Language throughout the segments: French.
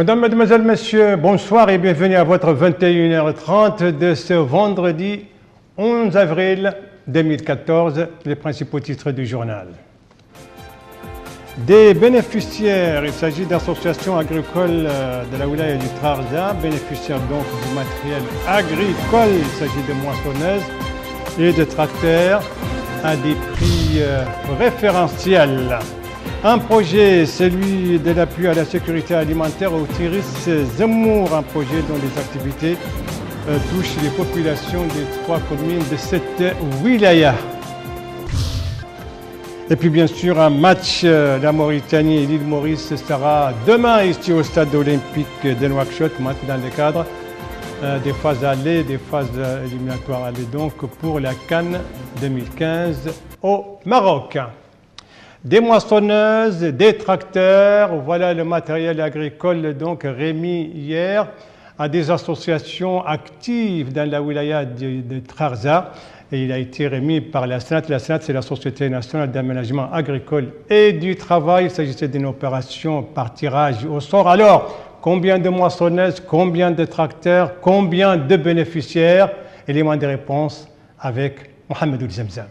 Mesdames, Mesdemoiselles, Messieurs, bonsoir et bienvenue à votre 21h30 de ce vendredi 11 avril 2014, les principaux titres du journal. Des bénéficiaires, il s'agit d'associations agricoles de la wilaya du Trarza, bénéficiaires donc du matériel agricole, il s'agit de moissonneuses et de tracteurs à des prix référentiels. Un projet, celui de l'appui à la sécurité alimentaire au Tiris Zemmour, un projet dont les activités touchent les populations des 3 communes de cette wilaya. Et puis bien sûr un match, la Mauritanie et l'île Maurice sera demain ici au stade olympique de Nouakchott, match dans le cadre des phases allées, des phases éliminatoires allées donc pour la CAN 2015 au Maroc. Des moissonneuses, des tracteurs, voilà le matériel agricole donc remis hier à des associations actives dans la wilaya de Trarza et il a été remis par la SNAT. La SNAT, c'est la Société nationale d'aménagement agricole et du travail. Il s'agissait d'une opération par tirage au sort. Alors, combien de moissonneuses, combien de tracteurs, combien de bénéficiaires? Élément de réponse avec Mohamed Oulzemzam.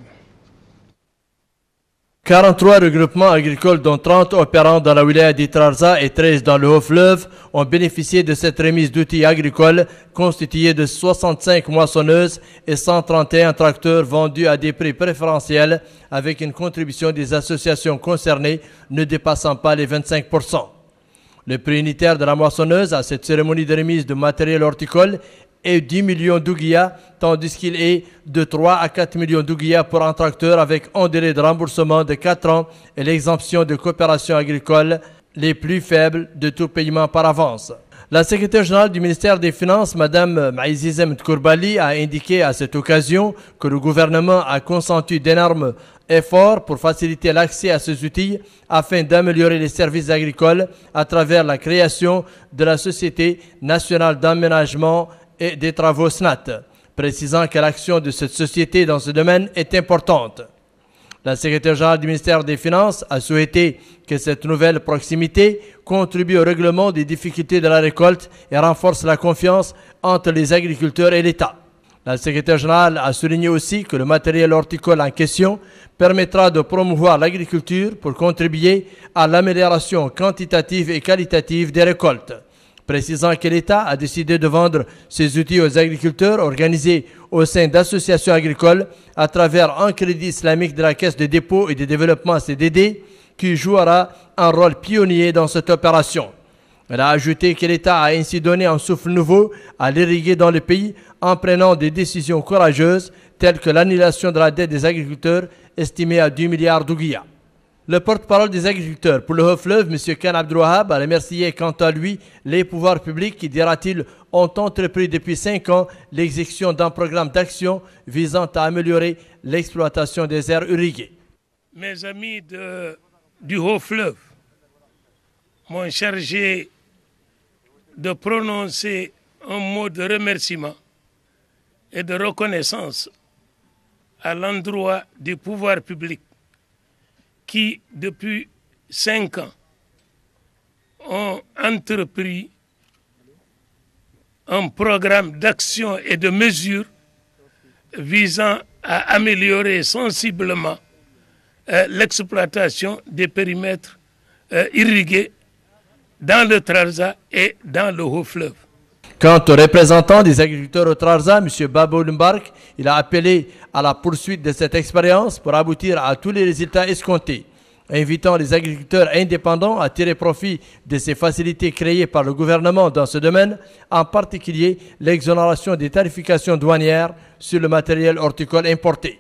43 regroupements agricoles, dont 30 opérant dans la wilaya d'Itrarza et 13 dans le Haut-Fleuve, ont bénéficié de cette remise d'outils agricoles constituée de 65 moissonneuses et 131 tracteurs vendus à des prix préférentiels avec une contribution des associations concernées ne dépassant pas les 25%. Le prix unitaire de la moissonneuse à cette cérémonie de remise de matériel horticole est 10 millions d'ouguiyas, tandis qu'il est de 3 à 4 millions d'ouguiyas pour un tracteur avec un délai de remboursement de 4 ans et l'exemption de coopération agricole les plus faibles de tout paiement par avance. La secrétaire générale du ministère des Finances, Mme Maïzizem Tkourbali, a indiqué à cette occasion que le gouvernement a consenti d'énormes efforts pour faciliter l'accès à ces outils afin d'améliorer les services agricoles à travers la création de la Société nationale d'aménagement et des travaux SNAT, précisant que l'action de cette société dans ce domaine est importante. La secrétaire générale du ministère des Finances a souhaité que cette nouvelle proximité contribue au règlement des difficultés de la récolte et renforce la confiance entre les agriculteurs et l'État. La secrétaire générale a souligné aussi que le matériel horticole en question permettra de promouvoir l'agriculture pour contribuer à l'amélioration quantitative et qualitative des récoltes, précisant que l'État a décidé de vendre ces outils aux agriculteurs organisés au sein d'associations agricoles à travers un crédit islamique de la Caisse de dépôt et de développement CDD qui jouera un rôle pionnier dans cette opération. Elle a ajouté que l'État a ainsi donné un souffle nouveau à l'irriguer dans le pays en prenant des décisions courageuses telles que l'annulation de la dette des agriculteurs estimée à 10 milliards d'ouguiyas. Le porte-parole des agriculteurs pour le Haut-Fleuve, M. Khan Abdouahab, a remercié quant à lui les pouvoirs publics qui, dira-t-il, ont entrepris depuis 5 ans l'exécution d'un programme d'action visant à améliorer l'exploitation des aires irriguées. Mes amis du Haut-Fleuve m'ont chargé de prononcer un mot de remerciement et de reconnaissance à l'endroit du pouvoir public qui, depuis 5 ans, ont entrepris un programme d'action et de mesures visant à améliorer sensiblement l'exploitation des périmètres irrigués dans le Trarza et dans le Haut-Fleuve. Quant aux représentants des agriculteurs au Trarza, M. Babo Lumbark, il a appelé à la poursuite de cette expérience pour aboutir à tous les résultats escomptés, invitant les agriculteurs indépendants à tirer profit de ces facilités créées par le gouvernement dans ce domaine, en particulier l'exonération des tarifications douanières sur le matériel horticole importé.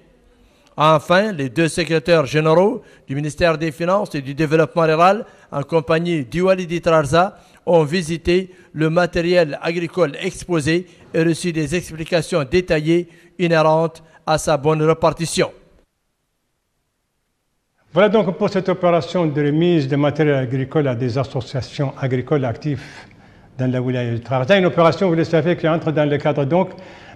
Enfin, les 2 secrétaires généraux du ministère des Finances et du Développement rural, en compagnie d'Iwalidi Trarza, ont visité le matériel agricole exposé et reçu des explications détaillées inhérentes à sa bonne répartition. Voilà donc pour cette opération de remise de matériel agricole à des associations agricoles actives dans la wilaya du Trarza. Une opération, vous le savez, qui entre dans le cadre donc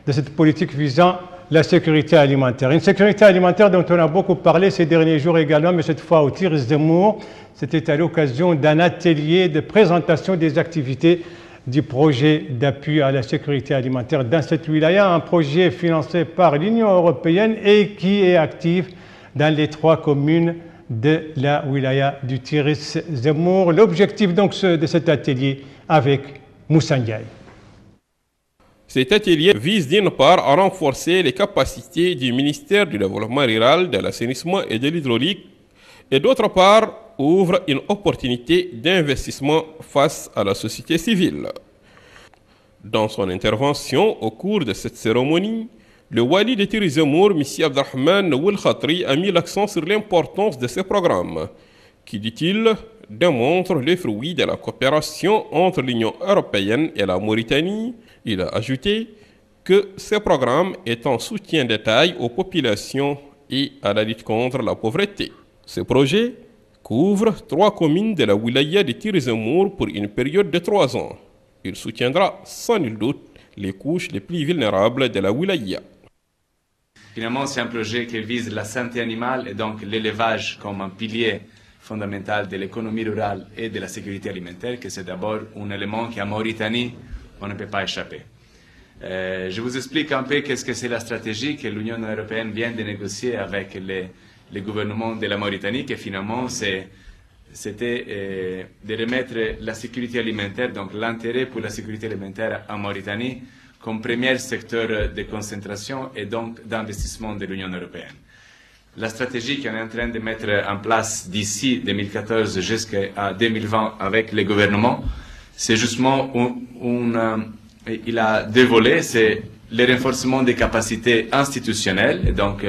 de cette politique visant la sécurité alimentaire. Une sécurité alimentaire dont on a beaucoup parlé ces derniers jours également, mais cette fois au Tiris Zemmour. C'était à l'occasion d'un atelier de présentation des activités du projet d'appui à la sécurité alimentaire dans cette wilaya, un projet financé par l'Union européenne et qui est actif dans les 3 communes de la wilaya du Tiris Zemmour. L'objectif donc de cet atelier avec Moussa Ndiaye. Cet atelier vise d'une part à renforcer les capacités du ministère du Développement rural, de l'assainissement et de l'hydraulique et d'autre part ouvre une opportunité d'investissement face à la société civile. Dans son intervention au cours de cette cérémonie, le Wali de Tiris Zemmour, M. Abdelrahman Ouel Khatri, a mis l'accent sur l'importance de ces programmes, qui, dit-il, démontrent les fruits de la coopération entre l'Union européenne et la Mauritanie. Il a ajouté que ces programmes est un soutien de taille aux populations et à la lutte contre la pauvreté. Ce projet couvre 3 communes de la wilaya de Tiris Zemmour pour une période de 3 ans. Il soutiendra sans nul doute les couches les plus vulnérables de la wilaya. Finalement, c'est un projet qui vise la santé animale et donc l'élevage comme un pilier fondamental de l'économie rurale et de la sécurité alimentaire, que c'est d'abord un élément qu'en Mauritanie, on ne peut pas échapper. Je vous explique un peu qu'est-ce que c'est la stratégie que l'Union européenne vient de négocier avec les gouvernements de la Mauritanie, que finalement c'était de remettre la sécurité alimentaire, donc l'intérêt pour la sécurité alimentaire en Mauritanie, comme premier secteur de concentration et donc d'investissement de l'Union européenne. La stratégie qu'on est en train de mettre en place d'ici 2014 jusqu'à 2020 avec les gouvernements, c'est justement il a 2 volets, c'est le renforcement des capacités institutionnelles, et donc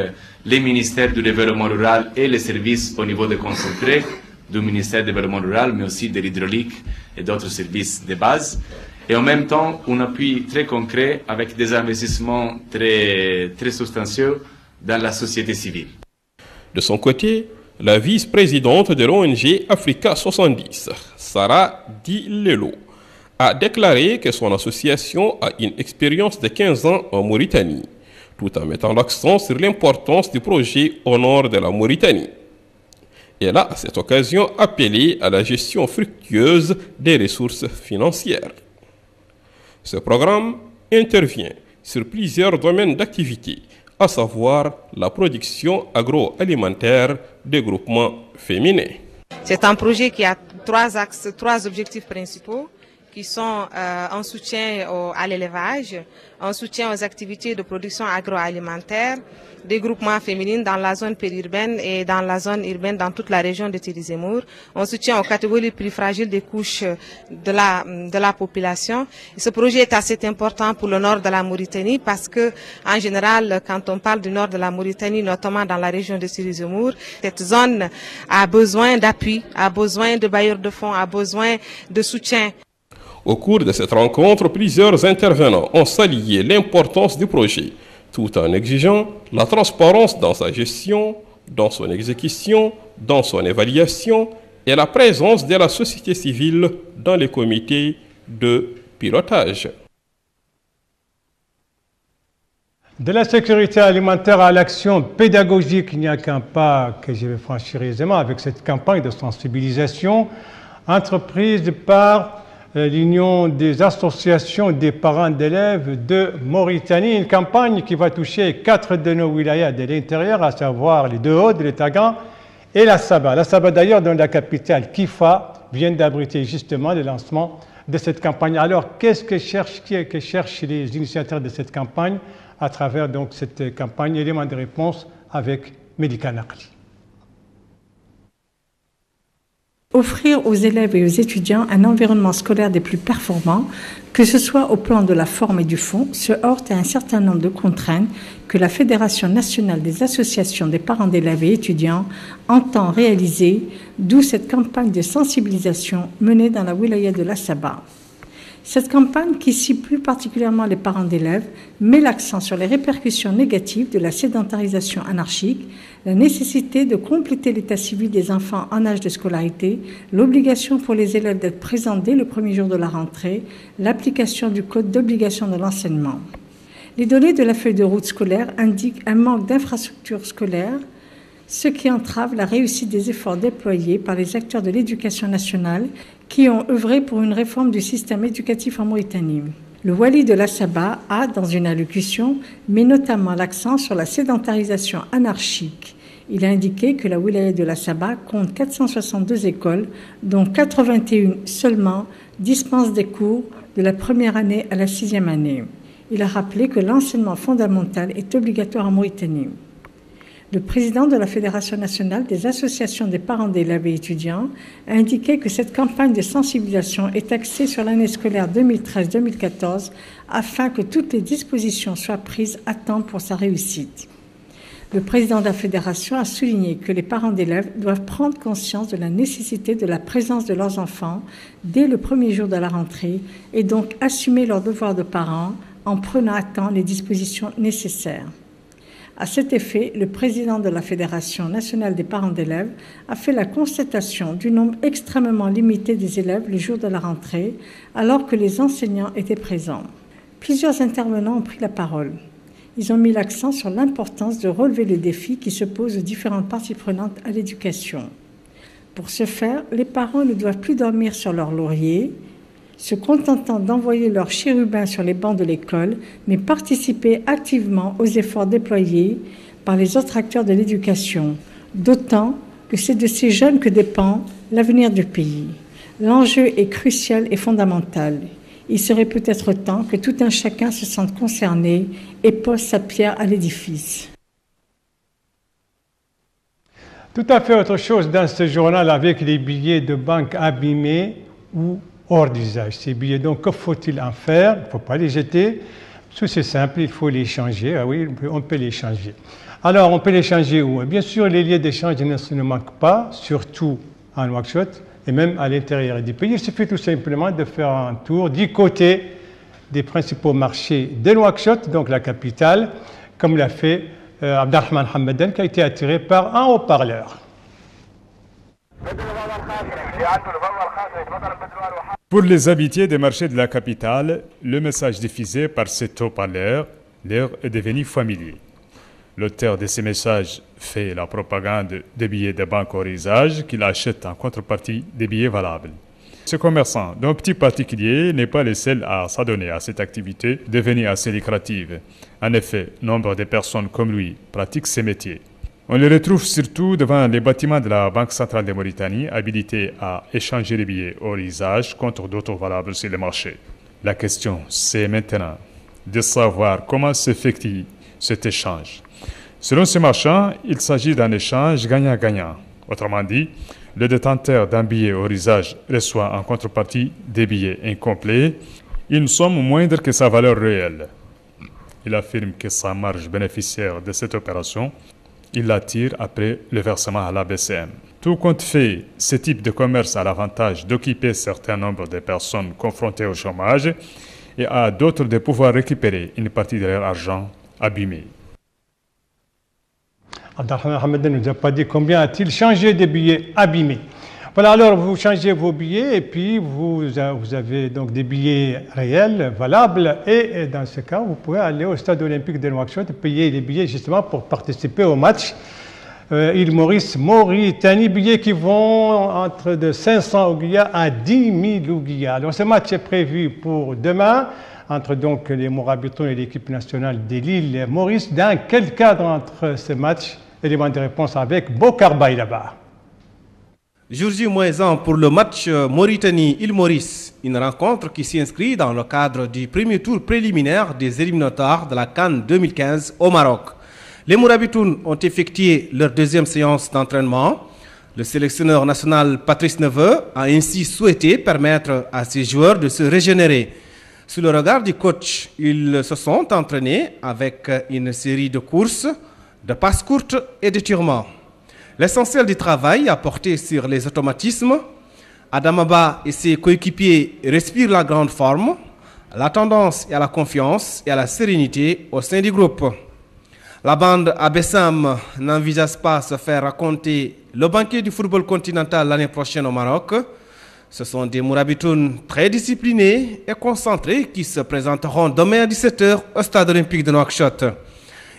les ministères du développement rural et les services au niveau de concentré du ministère du développement rural, mais aussi de l'hydraulique et d'autres services de base. Et en même temps, un appui très concret avec des investissements très substantieux dans la société civile. De son côté, la vice-présidente de l'ONG Africa 70, Sarah Di Lelo, a déclaré que son association a une expérience de 15 ans en Mauritanie, tout en mettant l'accent sur l'importance du projet au nord de la Mauritanie. Elle a à cette occasion appelé à la gestion fructueuse des ressources financières. Ce programme intervient sur plusieurs domaines d'activité, à savoir la production agroalimentaire des groupements féminins. C'est un projet qui a 3 axes, 3 objectifs principaux qui sont un soutien à l'élevage, un soutien aux activités de production agroalimentaire, des groupements féminins dans la zone périurbaine et dans la zone urbaine dans toute la région de Tiris Zemmour, un soutien aux catégories les plus fragiles des couches de la population. Et ce projet est assez important pour le nord de la Mauritanie parce que, en général, quand on parle du nord de la Mauritanie, notamment dans la région de Tiris Zemmour, cette zone a besoin d'appui, a besoin de bailleurs de fonds, a besoin de soutien. Au cours de cette rencontre, plusieurs intervenants ont salué l'importance du projet, tout en exigeant la transparence dans sa gestion, dans son exécution, dans son évaluation et la présence de la société civile dans les comités de pilotage. De la sécurité alimentaire à l'action pédagogique, il n'y a qu'un pas que je vais franchir aisément avec cette campagne de sensibilisation entreprise par l'Union des associations des parents d'élèves de Mauritanie, une campagne qui va toucher 4 de nos wilayas de l'intérieur, à savoir les 2 Audes, les Tagans et la Saba. La Saba d'ailleurs, dans la capitale Kifa, vient d'abriter justement le lancement de cette campagne. Alors, qu'est-ce que cherchent les initiateurs de cette campagne à travers donc cette campagne? Élément de réponse avec Melika Nakli. Offrir aux élèves et aux étudiants un environnement scolaire des plus performants, que ce soit au plan de la forme et du fond, se heurte à un certain nombre de contraintes que la Fédération nationale des associations des parents d'élèves et étudiants entend réaliser, d'où cette campagne de sensibilisation menée dans la wilaya de la Saba. Cette campagne, qui cible plus particulièrement les parents d'élèves, met l'accent sur les répercussions négatives de la sédentarisation anarchique, la nécessité de compléter l'état civil des enfants en âge de scolarité, l'obligation pour les élèves d'être présents dès le premier jour de la rentrée, l'application du code d'obligation de l'enseignement. Les données de la feuille de route scolaire indiquent un manque d'infrastructures scolaires, ce qui entrave la réussite des efforts déployés par les acteurs de l'éducation nationale qui ont œuvré pour une réforme du système éducatif en Mauritanie. Le Wali de la Saba a, dans une allocution, mis notamment l'accent sur la sédentarisation anarchique. Il a indiqué que la wilaya de la Saba compte 462 écoles, dont 81 seulement dispensent des cours de la première année à la 6e année. Il a rappelé que l'enseignement fondamental est obligatoire en Mauritanie. Le président de la Fédération nationale des associations des parents d'élèves et étudiants a indiqué que cette campagne de sensibilisation est axée sur l'année scolaire 2013-2014 afin que toutes les dispositions soient prises à temps pour sa réussite. Le président de la Fédération a souligné que les parents d'élèves doivent prendre conscience de la nécessité de la présence de leurs enfants dès le premier jour de la rentrée et donc assumer leurs devoirs de parents en prenant à temps les dispositions nécessaires. À cet effet, le président de la Fédération nationale des parents d'élèves a fait la constatation du nombre extrêmement limité des élèves le jour de la rentrée, alors que les enseignants étaient présents. Plusieurs intervenants ont pris la parole. Ils ont mis l'accent sur l'importance de relever le défi qui se pose aux différentes parties prenantes à l'éducation. Pour ce faire, les parents ne doivent plus dormir sur leur laurier, se contentant d'envoyer leurs chérubins sur les bancs de l'école, mais participer activement aux efforts déployés par les autres acteurs de l'éducation, d'autant que c'est de ces jeunes que dépend l'avenir du pays. L'enjeu est crucial et fondamental. Il serait peut-être temps que tout un chacun se sente concerné et pose sa pierre à l'édifice. Tout à fait autre chose dans ce journal avec les billets de banque abîmés ou hors d'usage. Ces billets, donc, que faut-il en faire? Il ne faut pas les jeter. Tout c'est simple, il faut les changer. Ah oui, on peut les changer. Alors, on peut les changer où? Bien sûr, les lieux d'échange ne manquent pas, surtout en Nouakchott et même à l'intérieur du pays. Il suffit tout simplement de faire un tour du côté des principaux marchés de Nouakchott, donc la capitale, comme l'a fait Abdelrahman Hamadan, qui a été attiré par un haut-parleur. Pour les habitués des marchés de la capitale, le message diffusé par cet haut-parleur leur est devenu familier. L'auteur de ces messages fait la propagande des billets de banque hors usage qu'il achète en contrepartie des billets valables. Ce commerçant d'un petit particulier n'est pas le seul à s'adonner à cette activité devenue assez lucrative. En effet, nombre de personnes comme lui pratiquent ces métiers. On les retrouve surtout devant les bâtiments de la Banque centrale de Mauritanie, habilités à échanger les billets hors usage contre d'autres valables sur le marché. La question, c'est maintenant de savoir comment s'effectue cet échange. Selon ce marchand, il s'agit d'un échange gagnant-gagnant. Autrement dit, le détenteur d'un billet hors usage reçoit en contrepartie des billets incomplets une somme moindre que sa valeur réelle. Il affirme que sa marge bénéficiaire de cette opération, il la tire après le versement à la BCM. Tout compte fait, ce type de commerce a l'avantage d'occuper un certain nombre de personnes confrontées au chômage et à d'autres de pouvoir récupérer une partie de leur argent abîmé. Abdelrahman Hamadan ne nous a pas dit combien a-t-il changé des billets abîmés. Voilà, alors vous changez vos billets et puis vous avez donc des billets réels, valables, et dans ce cas, vous pouvez aller au stade olympique de Nouakchott et payer les billets justement pour participer au match Île Maurice, Mauritanie, billets qui vont entre de 500 ouguiyas à 10 000 ouguiyas. Alors ce match est prévu pour demain entre donc les Mourabitoun et l'équipe nationale de l'île Maurice. Dans quel cadre entre ce match? Élément de réponse avec Bokar Baïlaba. Jour J-1 pour le match Mauritanie-Île Maurice, une rencontre qui s'inscrit dans le cadre du premier tour préliminaire des éliminatoires de la CAN 2015 au Maroc. Les Mourabitoun ont effectué leur deuxième séance d'entraînement. Le sélectionneur national Patrice Neveu a ainsi souhaité permettre à ses joueurs de se régénérer. Sous le regard du coach, ils se sont entraînés avec une série de courses, de passes courtes et d'étirements. L'essentiel du travail a porté sur les automatismes. Adamaba et ses coéquipiers respirent la grande forme, la tendance et à la confiance et à la sérénité au sein du groupe. La bande Abessam n'envisage pas de se faire raconter le banquet du football continental l'année prochaine au Maroc. Ce sont des Mourabitounes très disciplinés et concentrés qui se présenteront demain à 17h au stade olympique de Nouakchott.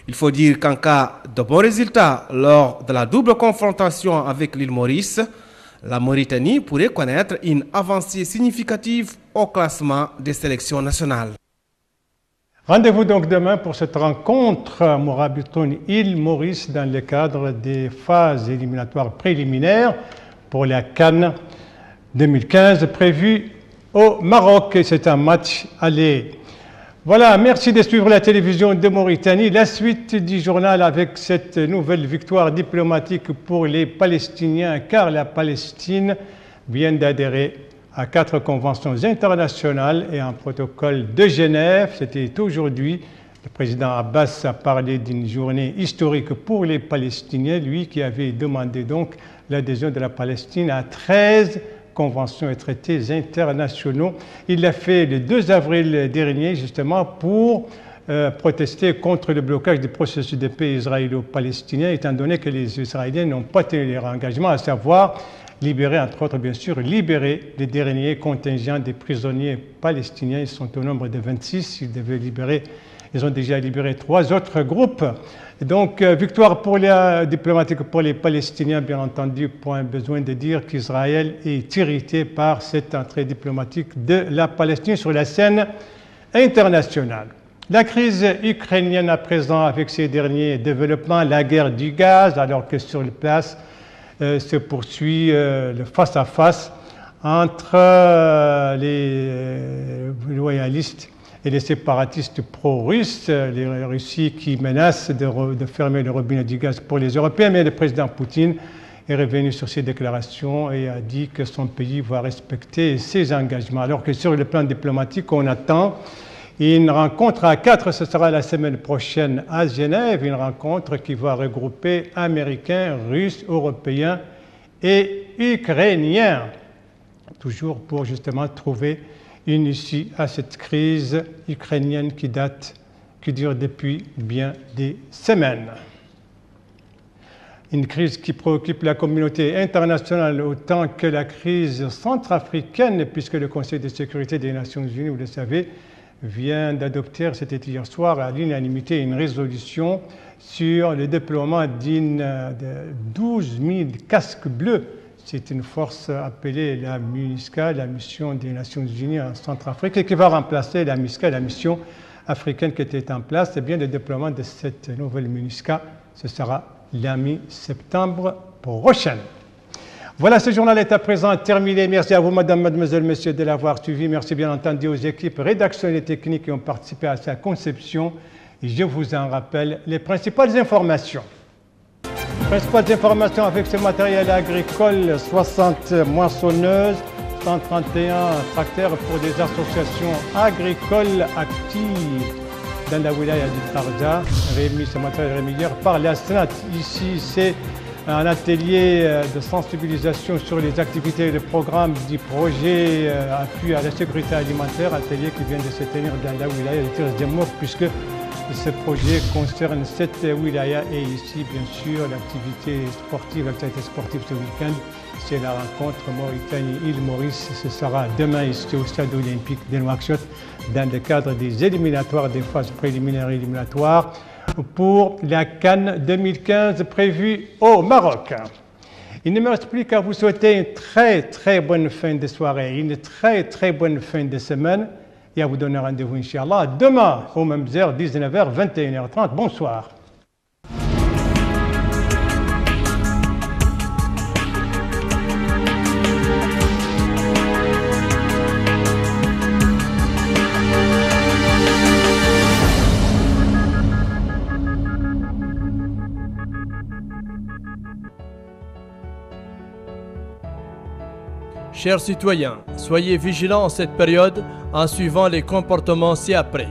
Il faut dire qu'en cas de bons résultats lors de la double confrontation avec l'île Maurice, la Mauritanie pourrait connaître une avancée significative au classement des sélections nationales. Rendez-vous donc demain pour cette rencontre Mourabitoun île Maurice dans le cadre des phases éliminatoires préliminaires pour la CAN 2015 prévue au Maroc. Et c'est un match aller. Voilà, merci de suivre la télévision de Mauritanie. La suite du journal avec cette nouvelle victoire diplomatique pour les Palestiniens, car la Palestine vient d'adhérer à 4 conventions internationales et un protocole de Genève. C'était aujourd'hui. Le président Abbas a parlé d'une journée historique pour les Palestiniens, lui qui avait demandé donc l'adhésion de la Palestine à 13 conventions et traités internationaux. Il l'a fait le 2 avril dernier, justement, pour protester contre le blocage du processus de paix israélo-palestinien, étant donné que les Israéliens n'ont pas tenu leur engagement, à savoir libérer, entre autres, bien sûr, libérer les derniers contingents des prisonniers palestiniens. Ils sont au nombre de 26. Ils devaient libérer, ils ont déjà libéré 3 autres groupes. Donc, victoire diplomatique pour les Palestiniens, bien entendu, point besoin de dire qu'Israël est irrité par cette entrée diplomatique de la Palestine sur la scène internationale. La crise ukrainienne à présent, avec ses derniers développements, la guerre du gaz, alors que sur place se poursuit le face-à-face entre les loyalistes et les séparatistes pro-russes, les Russes qui menacent de fermer le robinet du gaz pour les Européens, mais le président Poutine est revenu sur ses déclarations et a dit que son pays va respecter ses engagements. Alors que sur le plan diplomatique, on attend une rencontre à 4, ce sera la semaine prochaine à Genève, une rencontre qui va regrouper Américains, Russes, Européens et Ukrainiens, toujours pour justement trouver une issue à cette crise ukrainienne qui dure depuis bien des semaines. Une crise qui préoccupe la communauté internationale autant que la crise centrafricaine, puisque le Conseil de sécurité des Nations Unies, vous le savez, vient d'adopter, c'était hier soir, à l'unanimité, une résolution sur le déploiement de 12 000 casques bleus. C'est une force appelée la MINUSCA, la mission des Nations Unies en Centrafrique, et qui va remplacer la MISCA, la mission africaine qui était en place. Eh bien, le déploiement de cette nouvelle MINUSCA, ce sera la mi-septembre prochaine. Voilà, ce journal est à présent terminé. Merci à vous, madame, mademoiselle, messieurs, de l'avoir suivi. Merci bien entendu aux équipes rédactionnelles et techniques qui ont participé à sa conception. Et je vous en rappelle les principales informations. Principales informations avec ce matériel agricole, 60 moissonneuses, 131 tracteurs pour des associations agricoles actives dans la wilaya de Tarza. Ce matériel remis hier par la Sénat. Ici, c'est un atelier de sensibilisation sur les activités et le programme du projet appui à la sécurité alimentaire, atelier qui vient de se tenir dans la wilaya de Tirzemmour, puisque ce projet concerne cette wilaya et ici, bien sûr, l'activité sportive ce week-end, c'est la rencontre Mauritanie-Île Maurice. Ce sera demain ici au stade olympique de Nouakchott dans le cadre des éliminatoires, des phases préliminaires et éliminatoires pour la CAN 2015 prévue au Maroc. Il ne me reste plus qu'à vous souhaiter une très bonne fin de soirée, une très bonne fin de semaine et à vous donner rendez-vous, Inch'Allah, demain aux mêmes heures, 19h, 21h30. Bonsoir. Chers citoyens, soyez vigilants en cette période en suivant les comportements ci-après.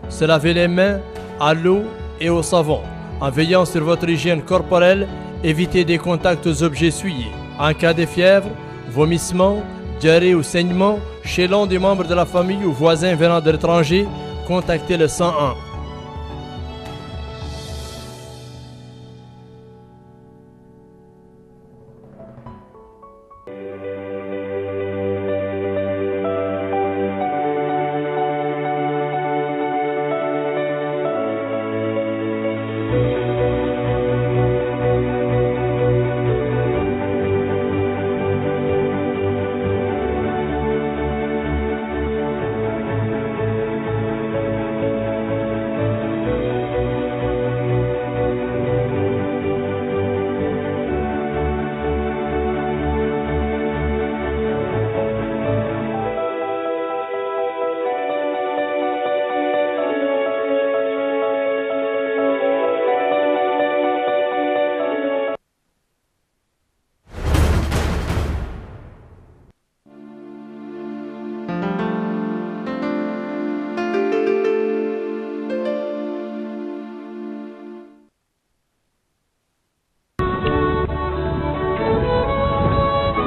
Se laver les mains à l'eau et au savon. En veillant sur votre hygiène corporelle, évitez des contacts aux objets souillés. En cas de fièvre, vomissement, diarrhée ou saignement, chez l'un des membres de la famille ou voisins venant de l'étranger, contactez le 101.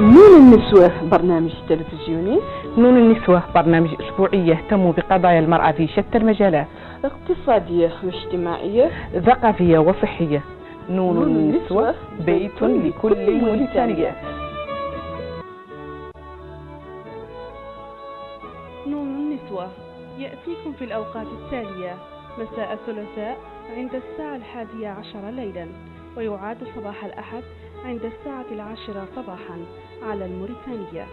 نون النسوة برنامج تلفزيوني. نون النسوة برنامج أسبوعي يهتم بقضايا المرأة في شتى المجالات، اقتصادية واجتماعية، ثقافية وصحية. نون النسوة بيت لكل موريتانية. نون النسوة يأتيكم في الأوقات التالية: مساء الثلاثاء عند الساعة 11 ليلا، ويعاد صباح الأحد عند الساعة 10 صباحا على الموريتانية.